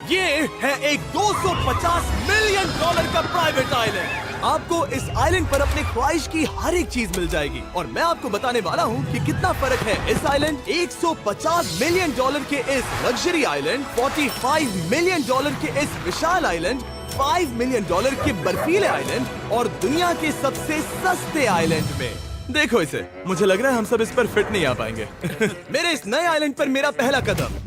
ये है एक 250 मिलियन डॉलर का प्राइवेट आइलैंड। आपको इस आइलैंड पर अपने ख्वाहिश की हर एक चीज मिल जाएगी और मैं आपको बताने वाला हूँ कि कितना फर्क है इस आइलैंड 150 मिलियन डॉलर के इस लग्जरी आइलैंड, 45 मिलियन डॉलर के इस विशाल आइलैंड, 5 मिलियन डॉलर के बर्फीले आइलैंड और दुनिया के सबसे सस्ते आइलैंड में। देखो इसे, मुझे लग रहा है हम सब इस पर फिट नहीं आ पाएंगे। मेरे इस नए आइलैंड पर मेरा पहला कदम।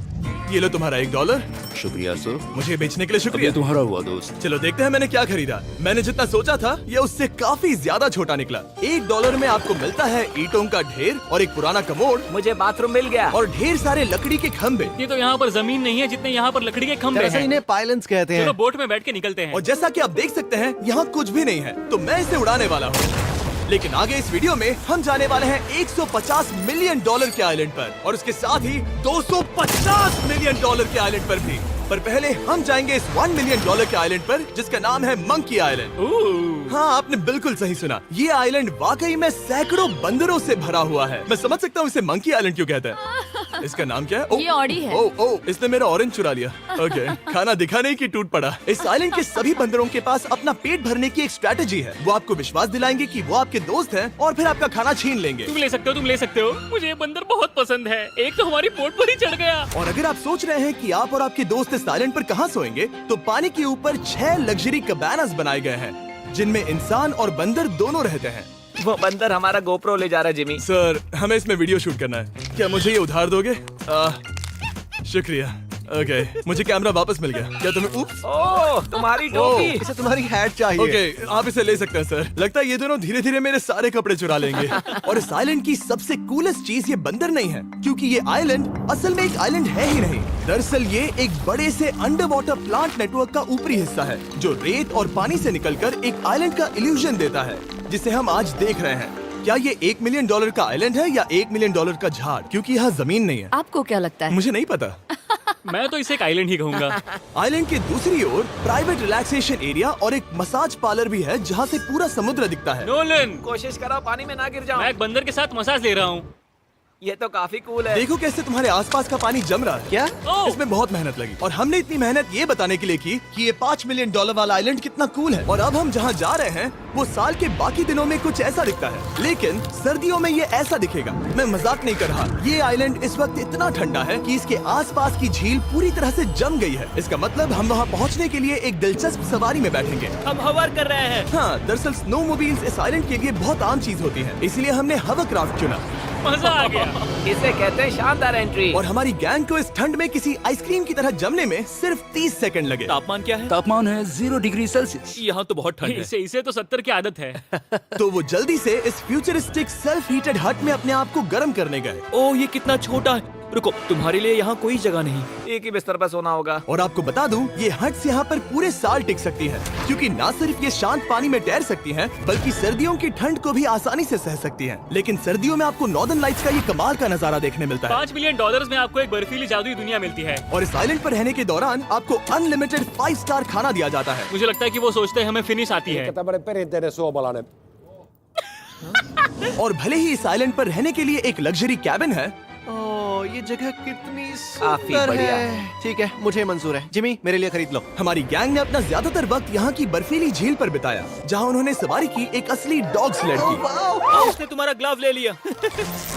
ये लो तुम्हारा $1। शुक्रिया सर। मुझे बेचने के लिए अब शुक्रिया। ये तुम्हारा हुआ दोस्त। चलो देखते हैं मैंने क्या खरीदा। मैंने जितना सोचा था ये उससे काफी ज्यादा छोटा निकला। $1 में आपको मिलता है ईंटों का ढेर और एक पुराना कमोड। मुझे बाथरूम मिल गया। और ढेर सारे लकड़ी के खम्भे। ये तो यहाँ पर जमीन नहीं है जितने यहाँ पर लकड़ी के खंभे हैं। इन्हें पाइलन्स कहते चलो हैं। बोट में बैठ के निकलते हैं। और जैसा कि आप देख सकते हैं यहाँ कुछ भी नहीं है, तो मैं इसे उड़ाने वाला हूँ। लेकिन आगे इस वीडियो में हम जाने वाले हैं 150 मिलियन डॉलर के आइलैंड पर और उसके साथ ही 250 मिलियन डॉलर के आइलैंड पर भी। पर पहले हम जाएंगे इस 1 मिलियन डॉलर के आइलैंड पर जिसका नाम है मंकी आइलैंड। हाँ, आपने बिल्कुल सही सुना। ये आइलैंड वाकई में सैकड़ों बंदरों से भरा हुआ है। मैं समझ सकता हूँ इसे मंकी आइलैंड क्यों कहते हैं। इसका नाम क्या है? ये ऑडी है। ओ, इसने मेरा ऑरेंज चुरा लिया। ओके, खाना दिखा नहीं कि टूट पड़ा। इस आइलैंड के सभी बंदरों के पास अपना पेट भरने की एक स्ट्रेटेजी है। वो आपको विश्वास दिलाएंगे कि वो आपके दोस्त हैं और फिर आपका खाना छीन लेंगे। तुम ले सकते हो, तुम ले सकते हो। मुझे ये बंदर बहुत पसंद है। एक तो हमारी बोट पर ही चढ़ गया। और अगर आप सोच रहे हैं कि आप और आपके दोस्त इस आइलैंड पर कहाँ सोएंगे, तो पानी के ऊपर 6 लग्जरी कबानास बनाए गए हैं जिनमें इंसान और बंदर दोनों रहते हैं। वो बंदर हमारा गोप्रो ले जा रहा है जिमी। सर, हमें इसमें वीडियो शूट करना है। क्या मुझे ये उधार दोगे? शुक्रिया। ओके, मुझे कैमरा वापस मिल गया। क्या तुम्हें? उप्स। ओह, तुम्हारी टोपी। इसे तुम्हारी हैट चाहिए। ओके, आप इसे ले सकते हैं सर। लगता है ये दोनों धीरे धीरे मेरे सारे कपड़े चुरा लेंगे। और इस आइलैंड की सबसे कूलेस्ट चीज ये बंदर नहीं है, क्योंकि ये आइलैंड असल में एक आइलैंड है ही नहीं। दरअसल ये एक बड़े से अंडर वाटर प्लांट नेटवर्क का ऊपरी हिस्सा है जो रेत और पानी से निकलकर एक आइलैंड का इल्यूजन देता है जिसे हम आज देख रहे हैं। क्या ये $1 मिलियन का आइलैंड है या $1 मिलियन का झाड़? क्योंकि यहाँ जमीन नहीं है। आपको क्या लगता है? मुझे नहीं पता। मैं तो इसे एक आइलैंड ही कहूँगा। आइलैंड के दूसरी ओर प्राइवेट रिलैक्सेशन एरिया और एक मसाज पार्लर भी है जहाँ से पूरा समुद्र दिखता है। नोलन, कोशिश करो पानी में ना गिर जाओ। मैं एक बंदर के साथ मसाज ले रहा हूँ। ये तो काफी कूल है। देखो कैसे तुम्हारे आसपास का पानी जम रहा है। क्या? ओह! इसमें बहुत मेहनत लगी और हमने इतनी मेहनत ये बताने के लिए की कि ये $5 मिलियन वाला आइलैंड कितना कूल है। और अब हम जहाँ जा रहे हैं वो साल के बाकी दिनों में कुछ ऐसा दिखता है, लेकिन सर्दियों में ये ऐसा दिखेगा। मैं मजाक नहीं कर रहा। ये आइलैंड इस वक्त इतना ठंडा है कि इसके आसपास की झील पूरी तरह से जम गई है। इसका मतलब हम वहाँ पहुँचने के लिए एक दिलचस्प सवारी में बैठेंगे। हम हवर कर रहे हैं। हाँ, दरअसल स्नोमोबाइल्स इस आइलैंड के लिए बहुत आम चीज होती है, इसलिए हमने हवरक्राफ्ट चुना। मजा आ गया। इसे कहते हैं शानदार एंट्री। और हमारी गैंग को इस ठंड में किसी आइसक्रीम की तरह जमने में सिर्फ 30 सेकंड लगे। तापमान क्या है? तापमान है 0 डिग्री सेल्सियस। यहाँ तो बहुत ठंड है। इसे तो 70 की आदत है। तो वो जल्दी से इस फ्यूचरिस्टिक सेल्फ हीटेड हट में अपने आप को गर्म करने गए। ओह, ये कितना छोटा है। रुको, तुम्हारे लिए यहाँ कोई जगह नहीं। एक ही बिस्तर पर सोना होगा। और आपको बता दूं, ये हट्स यहाँ पर पूरे साल टिक सकती है, क्योंकि ना सिर्फ ये शांत पानी में तैर सकती हैं, बल्कि सर्दियों की ठंड को भी आसानी से सह सकती हैं। लेकिन सर्दियों में आपको नॉर्दर्न लाइट्स का ये कमाल का नजारा देखने मिलता है। $5 मिलियन में आपको एक बर्फीली जादुई दुनिया मिलती है। और इस आइलैंड पर रहने के दौरान आपको अनलिमिटेड 5 स्टार खाना दिया जाता है। मुझे लगता है कि वो सोचते हैं हमें फिनिश आती है। tämmöinen perinteinen suomalainen. और भले ही इस आइलैंड पर रहने के लिए एक लग्जरी कैबिन है, ओह, ये जगह कितनी काफी सुंदर बढ़िया है। ठीक है, मुझे मंजूर है। जिमी, मेरे लिए खरीद लो। हमारी गैंग ने अपना ज्यादातर वक्त यहाँ की बर्फीली झील पर बिताया, जहाँ उन्होंने सवारी की एक असली डॉग स्लेड की। उसने तुम्हारा ग्लव ले लिया।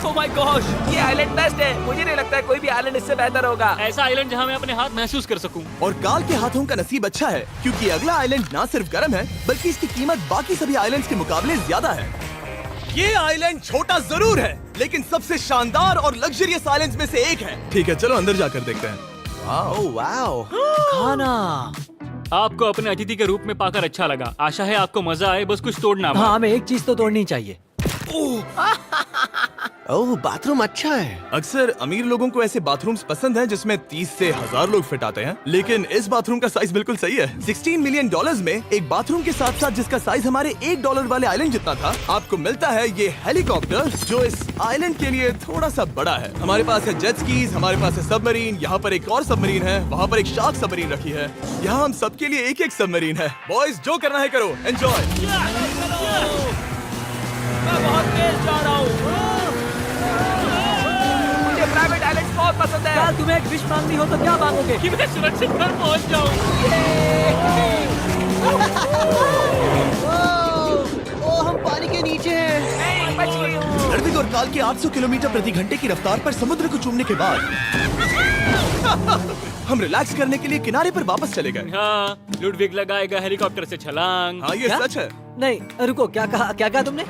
ओह माय गॉश, ये आइलैंड बेस्ट है। मुझे नहीं लगता है कोई भी आइलैंड इससे बेहतर होगा। ऐसा आइलैंड जहाँ मैं अपने हाथ महसूस कर सकूं। और काल के हाथों का नसीब अच्छा है, क्योंकि अगला आइलैंड ना सिर्फ गर्म है, बल्कि इसकी कीमत बाकी सभी आइलैंड्स के मुकाबले ज्यादा है। ये आइलैंड छोटा जरूर है, लेकिन सबसे शानदार और लग्जरियस आइलैंड्स में से एक है। ठीक है, चलो अंदर जाकर देखते हैं। ओह वाओ, खाना। आपको अपने अतिथि के रूप में पाकर अच्छा लगा। आशा है आपको मजा आए, बस कुछ तोड़ना मत। हाँ, हमें एक चीज तो तोड़नी चाहिए। ओह, बाथरूम अच्छा है। अक्सर अमीर लोगों को ऐसे बाथरूम्स पसंद हैं जिसमें 30 से 1000 लोग फिट आते हैं, लेकिन इस बाथरूम का साइज बिल्कुल सही है। $16 मिलियन में एक बाथरूम के साथ साथ जिसका साइज हमारे $1 वाले आइलैंड जितना था, आपको मिलता है ये हेलीकॉप्टर, जो इस आइलैंड के लिए थोड़ा सा बड़ा है। हमारे पास है जेट स्कीज, हमारे पास है सबमरीन, यहाँ पर एक और सबमरीन है, वहाँ पर एक शार्क सबमरीन रखी है। यहाँ हम सबके लिए एक एक सबमरीन है। बॉयज, जो करना है करो, एंजॉय। मैं बहुत तेज जा रहा हूँ। मुझे प्राइवेट आइलैंड बहुत पसंद है। यार तुम्हें एक विश मांगनी हो तो क्या मांगोगे? कि मैं सुरक्षित घर पहुंच जाऊं। ओ, हम पानी के नीचे हैं। नहीं, बच गई हूँ। लड़विक और काल के 800 किलोमीटर प्रति घंटे की रफ्तार पर समुद्र को चूमने के बाद हम रिलैक्स करने के लिए किनारे पर वापस चले गए। हाँ, लुडविग लगाएगा हेलीकॉप्टर से छलांग। हाँ, ये क्या? सच है। नहीं रुको, क्या कहा तुमने?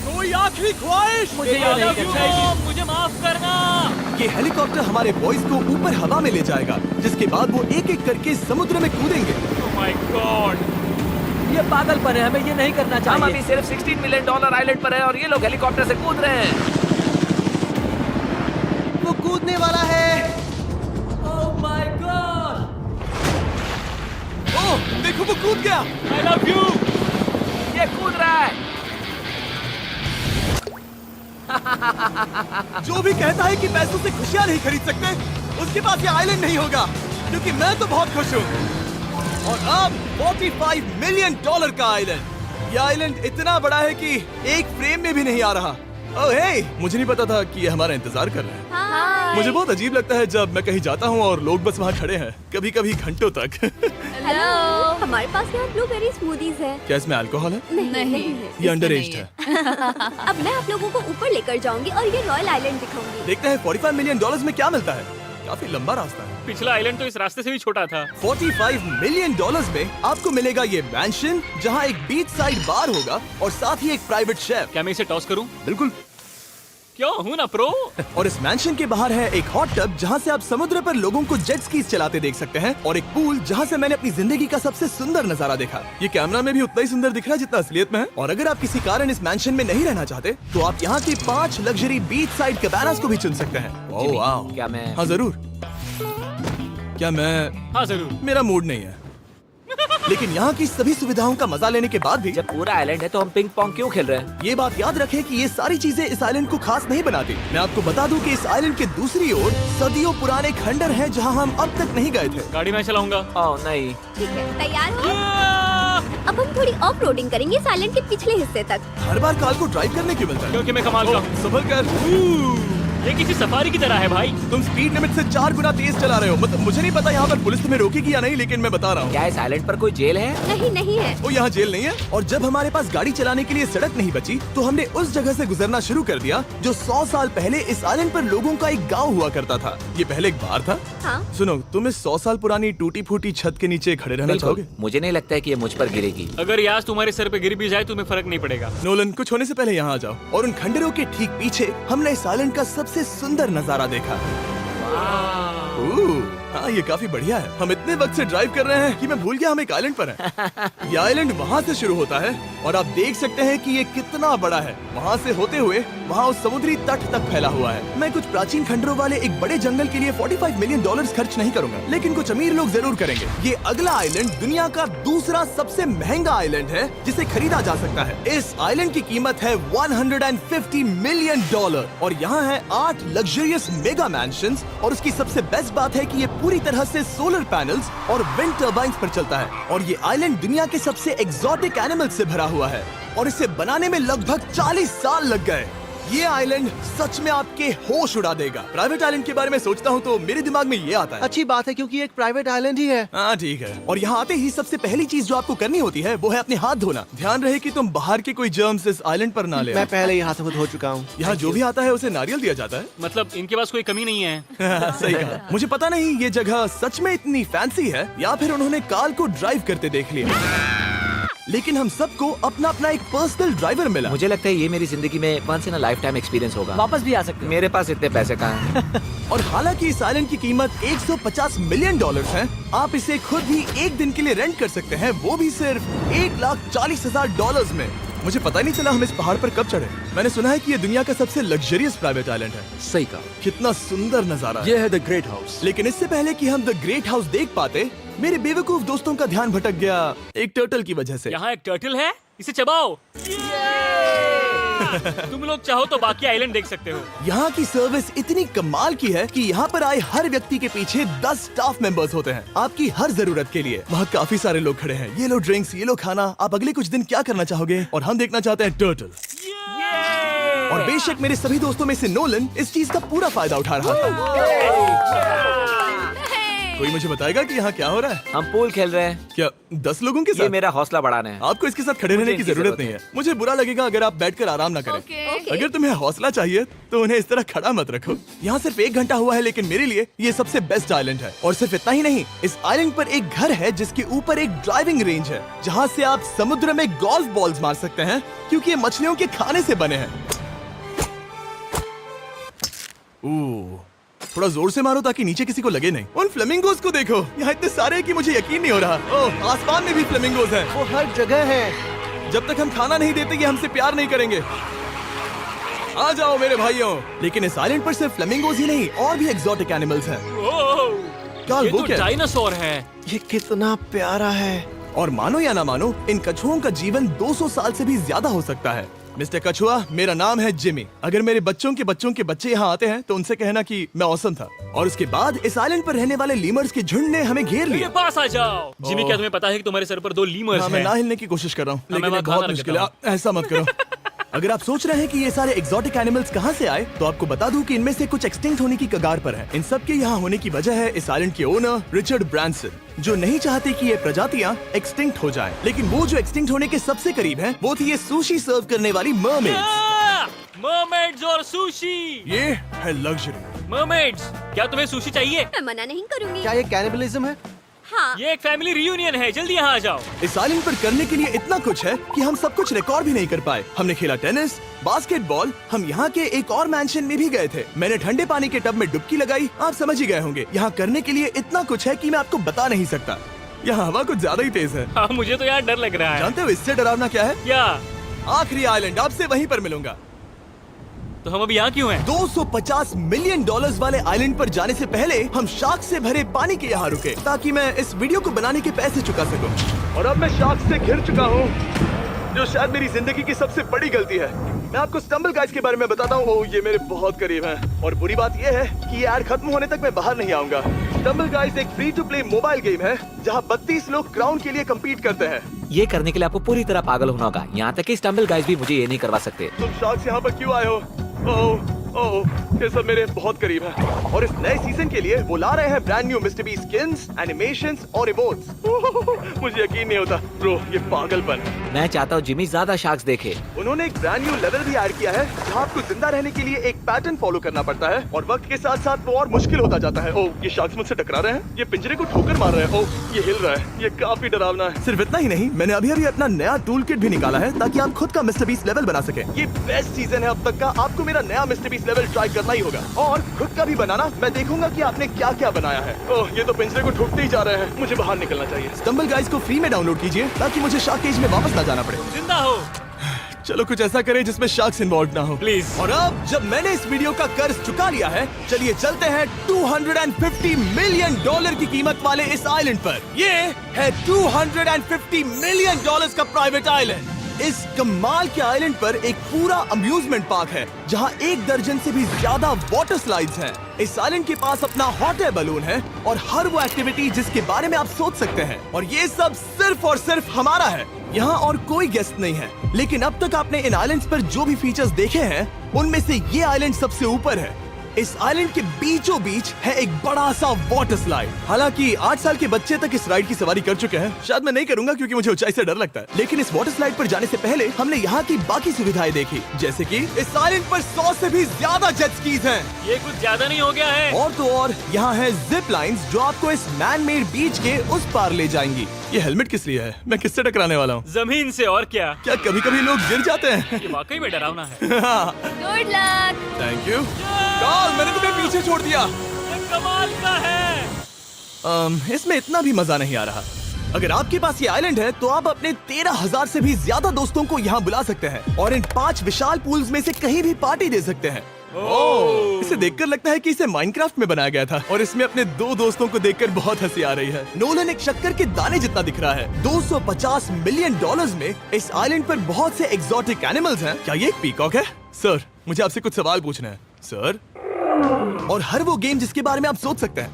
कोई आखिरी ख्वाहिश? मुझे ये नहीं करना चाहिए। मुझे माफ करना। ये हेलीकॉप्टर हमारे बॉयज को ऊपर हवा में ले जाएगा, जिसके बाद वो एक एक करके समुद्र में कूदेंगे। Oh my God. ये पागलपन है, हमें ये नहीं करना हम अभी चाहिए। सिर्फ $16 मिलियन आइलैंड पर है और ये लोग हेलीकॉप्टर से कूद रहे हैं। वो कूदने वाला है। Oh my God! ओह, देखो वो कूद गया। I love you. ये कूद रहा है। जो भी कहता है कि पैसों से खुशियां नहीं खरीद सकते, उसके पास ये आइलैंड नहीं होगा, क्योंकि मैं तो बहुत खुश हूँ। और अब $45 मिलियन का आइलैंड। ये आइलैंड इतना बड़ा है कि एक फ्रेम में भी नहीं आ रहा। ओह हे, मुझे नहीं पता था कि ये हमारा इंतजार कर रहे हैं। मुझे बहुत अजीब लगता है जब मैं कहीं जाता हूँ और लोग बस वहाँ खड़े हैं, कभी कभी घंटों तक। हेलो, हमारे पास यहाँ ब्लूबेरी स्मूदीज है। क्या इसमें अल्कोहल है? नहीं ये अंडर एज है। अब मैं आप लोगों को ऊपर लेकर जाऊंगी और ये रॉयल आइलैंड दिखाऊंगी। देखते हैं $45 मिलियन में क्या मिलता है। काफी लंबा रास्ता है। पिछला आइलैंड तो इस रास्ते से भी छोटा था। $45 मिलियन में आपको मिलेगा ये मैंशन, जहाँ एक बीच साइड बार होगा और साथ ही एक प्राइवेट शेफ। क्या मैं इसे टॉस करूं? बिल्कुल। क्यों, हूं ना प्रो। और इस मैंशन के बाहर है एक हॉट टब, जहाँ से आप समुद्र पर लोगों को जेट स्कीज चलाते देख सकते हैं, और एक पूल जहाँ से मैंने अपनी जिंदगी का सबसे सुंदर नजारा देखा। ये कैमरा में भी उतना ही सुंदर दिख रहा है जितना असलियत में है। और अगर आप किसी कारण इस मैंशन में नहीं रहना चाहते, तो आप यहाँ की 5 लग्जरी बीच साइड कैबानास को भी चुन सकते हैं। ओह वाह। क्या मैं? हाँ जरूर। क्या मैं? हाँ जरूर। मेरा मूड नहीं है, लेकिन यहाँ की सभी सुविधाओं का मजा लेने के बाद भी जब पूरा आइलैंड है तो हम पिंग पोंग क्यों खेल रहे हैं? ये बात याद रखें कि ये सारी चीजें इस आइलैंड को खास नहीं बनाती। मैं आपको बता दूं कि इस आइलैंड के दूसरी ओर सदियों पुराने खंडर हैं, जहां हम अब तक नहीं गए थे। गाड़ी मैं चलाऊंगा। ओह नहीं। ठीक है, तैयार हो? अब हम थोड़ी ऑफ रोडिंग करेंगे इस आइलैंड के पिछले हिस्से तक। हर बार काल को ड्राइव करने क्यों मिलता है? क्योंकि मैं कमाल का ओह, हूं। संभल कर। ये किसी सफारी की तरह है भाई। तुम स्पीड लिमिट से 4 गुना तेज चला रहे हो। मतलब मुझे नहीं पता यहाँ पर पुलिस तुम्हें रोकेगी या नहीं, लेकिन मैं बता रहा हूँ। क्या इस आइलैंड पर कोई जेल है? नहीं है। वो यहाँ जेल नहीं है। और जब हमारे पास गाड़ी चलाने के लिए सड़क नहीं बची, तो हमने उस जगह से गुजरना शुरू कर दिया जो 100 साल पहले इस आइलैंड पर लोगों का एक गाँव हुआ करता था। ये पहले एक बार था। हाँ। सुनो, तुम इस 100 साल पुरानी टूटी फूटी छत के नीचे खड़े रहना चाहोगे? मुझे नहीं लगता है कि ये मुझ पर गिरेगी। अगर ये आज तुम्हारे सर पे गिर भी जाए तुम्हें फर्क नहीं पड़ेगा। नोलन, कुछ होने से पहले यहाँ आ जाओ। और उन खंडरों के ठीक पीछे हमने इस आइलैंड का सबसे सुंदर नजारा देखा। हाँ, ये काफी बढ़िया है। हम इतने वक्त से ड्राइव कर रहे हैं कि मैं भूल गया हम एक आइलैंड पर हैं। ये आइलैंड वहाँ से शुरू होता है और आप देख सकते हैं कि ये कितना बड़ा है। वहाँ से होते हुए वहाँ उस समुद्री तट तक फैला हुआ है। मैं कुछ प्राचीन खंडरों वाले एक बड़े जंगल के लिए $45 मिलियन खर्च नहीं करूंगा, लेकिन कुछ अमीर लोग जरूर करेंगे। ये अगला आइलैंड दुनिया का दूसरा सबसे महंगा आइलैंड है जिसे खरीदा जा सकता है। इस आइलैंड की कीमत है $150 मिलियन और यहाँ है 8 लग्जरियस मेगा मैंशंस। और उसकी सबसे बेस्ट बात है कि ये पूरी तरह से सोलर पैनल्स और विंड टर्बाइन्स पर चलता है। और ये आइलैंड दुनिया के सबसे एक्सोटिक एनिमल्स से भरा हुआ है और इसे बनाने में लगभग 40 साल लग गए। ये आइलैंड सच में आपके होश उड़ा देगा। प्राइवेट आइलैंड के बारे में सोचता हूँ तो मेरे दिमाग में ये आता है। अच्छी बात है, क्योंकि एक प्राइवेट आइलैंड ही है। हाँ ठीक है। और यहाँ आते ही सबसे पहली चीज जो आपको करनी होती है वो है अपने हाथ धोना। ध्यान रहे कि तुम बाहर के कोई जर्म्स इस आइलैंड पर ना ले। मैं पहले ही हाथों को धो चुका हूँ। यहाँ जो भी आता है उसे नारियल दिया जाता है। मतलब इनके पास कोई कमी नहीं है। सही कहा। मुझे पता नहीं ये जगह सच में इतनी फैंसी है या फिर उन्होंने काल को ड्राइव करते देख लिया, लेकिन हम सबको अपना अपना एक पर्सनल ड्राइवर मिला। मुझे लगता है ये मेरी जिंदगी में once in a lifetime experience होगा। वापस भी आ सकते हैं। मेरे पास इतने पैसे कहाँ हैं? और हालांकि इस आइलैंड की कीमत $150 मिलियन है, आप इसे खुद भी एक दिन के लिए रेंट कर सकते हैं, वो भी सिर्फ $1,40,000 में। मुझे पता ही नहीं चला हम इस पहाड़ पर कब चढ़े। मैंने सुना है कि ये दुनिया का सबसे लग्जरियस प्राइवेट आइलैंड है। सही कहा। कितना सुंदर नजारा है। ये है द ग्रेट हाउस। लेकिन इससे पहले कि हम द ग्रेट हाउस देख पाते, मेरे बेवकूफ दोस्तों का ध्यान भटक गया एक टर्टल की वजह से। यहाँ एक टर्टल है, इसे चबाओ। तुम लोग चाहो तो बाकी आइलैंड देख सकते हो। यहाँ की सर्विस इतनी कमाल की है कि यहाँ पर आए हर व्यक्ति के पीछे 10 स्टाफ मेंबर्स होते हैं आपकी हर जरूरत के लिए। वहाँ काफी सारे लोग खड़े हैं। ये लो ड्रिंक्स, ये लो खाना। आप अगले कुछ दिन क्या करना चाहोगे? और हम देखना चाहते हैं टर्टल। और बेशक मेरे सभी दोस्तों में से नोलन इस चीज का पूरा फायदा उठा रहा था। कोई मुझे बताएगा कि यहाँ क्या हो रहा है? हम पूल खेल रहे हैं। क्या 10 लोगों के ये साथ? मेरा हौसला बढ़ाना है। आपको इसके साथ खड़े रहने की इनकी जरूरत नहीं है। मुझे बुरा लगेगा अगर आप बैठकर आराम ना करें। अगर तुम्हें हौसला चाहिए तो उन्हें इस तरह खड़ा मत रखो। यहाँ सिर्फ 1 घंटा हुआ है, लेकिन मेरे लिए ये सबसे बेस्ट आइलैंड है। और सिर्फ इतना ही नहीं, इस आइलैंड पर एक घर है जिसके ऊपर एक ड्राइविंग रेंज है, जहाँ से आप समुद्र में गोल्फ बॉल्स मार सकते हैं, क्योंकि ये मछलियों के खाने से बने हैं। थोड़ा जोर से मारो ताकि नीचे किसी को लगे नहीं। उन फ्लेमिंगोज को देखो, यहाँ इतने सारे हैं कि मुझे यकीन नहीं हो रहा। ओह, आसमान में भी फ्लेमिंगोज हैं। वो हर जगह है। जब तक हम खाना नहीं देते ये हमसे प्यार नहीं करेंगे। आ जाओ मेरे भाइयों। लेकिन इस आइलैंड पर सिर्फ फ्लेमिंगोज ही नहीं, और भी एक्सोटिक एनिमल्स हैं। काल, ये वो तो क्या है? डायनासोर है। ये कितना प्यारा है। और मानो या ना मानो, इन कछुओं का जीवन 200 साल से भी ज्यादा हो सकता है। मिस्टर कछुआ, मेरा नाम है जिमी। अगर मेरे बच्चों के बच्चे यहाँ आते हैं तो उनसे कहना कि मैं औसम था। और उसके बाद इस आइलैंड पर रहने वाले लीमर्स के झुंड ने हमें घेर मेरे लिया। पास आ जाओ। जिमी, क्या तुम्हें पता है कि तुम्हारे सर पर 2 लीमर्स हाँ, मैं हैं? ना हिलने की कोशिश कर रहा हूँ, मैं लेकिन वहाँ ये बहुत खाना मुश्किल है। रखता ऐसा मत करो। अगर आप सोच रहे हैं कि ये सारे एक्सोटिक एनिमल्स कहाँ से आए, तो आपको बता दूं कि इनमें से कुछ एक्सटिंक्ट होने की कगार पर हैं। इन सब के यहाँ होने की वजह है इस आइलैंड के ओनर रिचर्ड ब्रांसन, जो नहीं चाहते कि ये प्रजातियाँ एक्सटिंक्ट हो जाएं। लेकिन वो जो एक्सटिंक्ट होने के सबसे करीब हैं, वो थी ये सुशी सर्व करने वाली मरमेड्स। मरमेड्स और सुशी। ये है लग्जरी। मरमेड्स, क्या तुम्हें सुशी चाहिए? मैं मना नहीं करूंगी। क्या ये कैनिबलिज्म है? हाँ। ये एक फैमिली रियूनियन है, जल्दी यहाँ आ जाओ। इस आइलैंड पर करने के लिए इतना कुछ है कि हम सब कुछ रिकॉर्ड भी नहीं कर पाए। हमने खेला टेनिस, बास्केटबॉल, हम यहाँ के एक और मैंशन में भी गए थे। मैंने ठंडे पानी के टब में डुबकी लगाई। आप समझ ही गए होंगे, यहाँ करने के लिए इतना कुछ है कि मैं आपको बता नहीं सकता। यहाँ हवा कुछ ज्यादा ही तेज है। हाँ, मुझे तो यार डर लग रहा है। जानते हो इससे डरावना क्या है? क्या? आखिरी आइलैंड, आपसे वहीं पर मिलूंगा। तो हम अभी यहाँ क्यों हैं? $250 मिलियन वाले आइलैंड पर जाने से पहले हम शार्क से भरे पानी के यहाँ रुके, ताकि मैं इस वीडियो को बनाने के पैसे चुका सकूं। और अब मैं शार्क से घिर चुका हूँ, जो शायद मेरी जिंदगी की सबसे बड़ी गलती है। मैं आपको स्टम्बल गाइज के बारे में बताता हूँ। ओह, ये मेरे बहुत करीब हैं। और बुरी बात ये है कि ये ऐड खत्म होने तक मैं बाहर नहीं आऊंगा। स्टम्बल गाइज एक free to play mobile game है, जहाँ 32 लोग क्राउन के लिए कम्पीट करते हैं। ये करने के लिए आपको पूरी तरह पागल होना होगा। यहाँ तक कि स्टम्बल गाइज भी मुझे ये नहीं करवा सकते। तुम शार्क्स यहाँ पर क्यों आए हो? ओह, ये सब मेरे बहुत करीब है। और इस नए सीजन के लिए वो ला रहे हैं brand new mister beast skins, animations और इमोट्स। मुझे यकीन नहीं होता ब्रो, ये पागलपन। मैं चाहता हूँ जिमी ज्यादा शार्क्स देखे। उन्होंने एक ब्रांड न्यू लेवल भी ऐड किया है, जहाँ आपको जिंदा रहने के लिए एक पैटर्न फॉलो करना पड़ता है, और वक्त के साथ साथ वो और मुश्किल होता जाता है। ओह, ये शार्क्स मुझसे टकरा रहे हैं, ये पिंजरे को ठोकर मार रहे हैं। ओह, ये हिल रहा है, ये काफी डरावना है। सिर्फ इतना ही नहीं, मैंने अभी अपना नया टूल किट भी निकाला है, ताकि आप खुद का मिस्टर बीस्ट लेवल बना सके। ये बेस्ट सीजन है अब तक का। आपको मेरा नया मिस्टर बीस्ट लेवल ट्राई करना ही होगा, और खुद का भी बनाना। मैं देखूंगा कि आपने क्या क्या बनाया है। ओह, ये तो पिंजरे को ठोकते ही जा रहे हैं। मुझे बाहर निकलना चाहिए। स्टम्बल गाइज को फ्री में डाउनलोड कीजिए, ताकि मुझे शार्क केज में वापस ना जाना पड़े। जिंदा हो। चलो कुछ ऐसा करें जिसमें शार्क्स इन्वॉल्व ना हो, प्लीज। और अब जब मैंने इस वीडियो का कर्ज चुका लिया है, चलिए चलते हैं $250 मिलियन की कीमत वाले इस आइलैंड पर। ये है $250 मिलियन का प्राइवेट आइलैंड। इस कमाल के आइलैंड पर एक पूरा अम्यूजमेंट पार्क है, जहां 1 दर्जन से भी ज्यादा वाटर स्लाइड्स हैं। इस आइलैंड के पास अपना हॉट एयर बलून है, और हर वो एक्टिविटी जिसके बारे में आप सोच सकते हैं। और ये सब सिर्फ और सिर्फ हमारा है। यहाँ और कोई गेस्ट नहीं है। लेकिन अब तक आपने इन आइलैंड्स पर जो भी फीचर्स देखे हैं, उनमें से ये आइलैंड सबसे ऊपर है। इस आइलैंड के बीचों बीच है एक बड़ा सा वाटर स्लाइड। हालांकि 8 साल के बच्चे तक इस राइड की सवारी कर चुके हैं। शायद मैं नहीं करूंगा क्योंकि मुझे ऊंचाई से डर लगता है। लेकिन इस वाटर स्लाइड पर जाने से पहले हमने यहाँ की बाकी सुविधाएं देखी, जैसे कि इस आइलैंड पर 100 से भी ज्यादा जेट स्कीज हैं। ये कुछ ज्यादा नहीं हो गया है? और तो और यहाँ है जिप लाइन्स, जो आपको इस मैन मेड बीच के उस पार ले जाएंगी। ये हेलमेट किस लिए है? मैं किससे टकराने वाला हूँ? जमीन से, और क्या? क्या कभी कभी लोग गिर जाते हैं? ये वाकई में डरावना है। Good luck. Thank you. Carl, मैंने तुम्हें पीछे छोड़ दिया। ये कमाल का है। इसमें इतना भी मजा नहीं आ रहा। अगर आपके पास ये आइलैंड है, तो आप अपने 13,000 से भी ज्यादा दोस्तों को यहाँ बुला सकते हैं, और इन 5 विशाल पूल्स में से कहीं भी पार्टी दे सकते हैं। ओह, इसे देखकर लगता है कि इसे माइनक्राफ्ट में बनाया गया था, और इसमें अपने 2 दोस्तों को देखकर बहुत हंसी आ रही है। नोलन एक शक्कर के दाने जितना दिख रहा है। $250 मिलियन में इस आइलैंड पर बहुत से एक्सोटिक एनिमल्स हैं। क्या ये एक पीकॉक है? सर, मुझे आपसे कुछ सवाल पूछना है सर। और हर वो गेम जिसके बारे में आप सोच सकते हैं।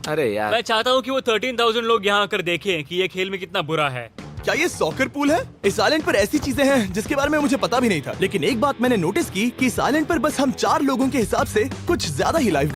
अरे यार, मैं चाहता हूँ कि वो 13,000 लोग यहाँ आकर देखें कि ये खेल में कितना बुरा है। क्या ये सॉकर पूल है? इस आइलैंड पर ऐसी चीजें हैं जिसके बारे में मुझे पता भी नहीं था, लेकिन एक बात मैंने नोटिस की कि इस आइलैंड पर बस हम 4 लोगों के हिसाब से कुछ ज्यादा ही लाइफ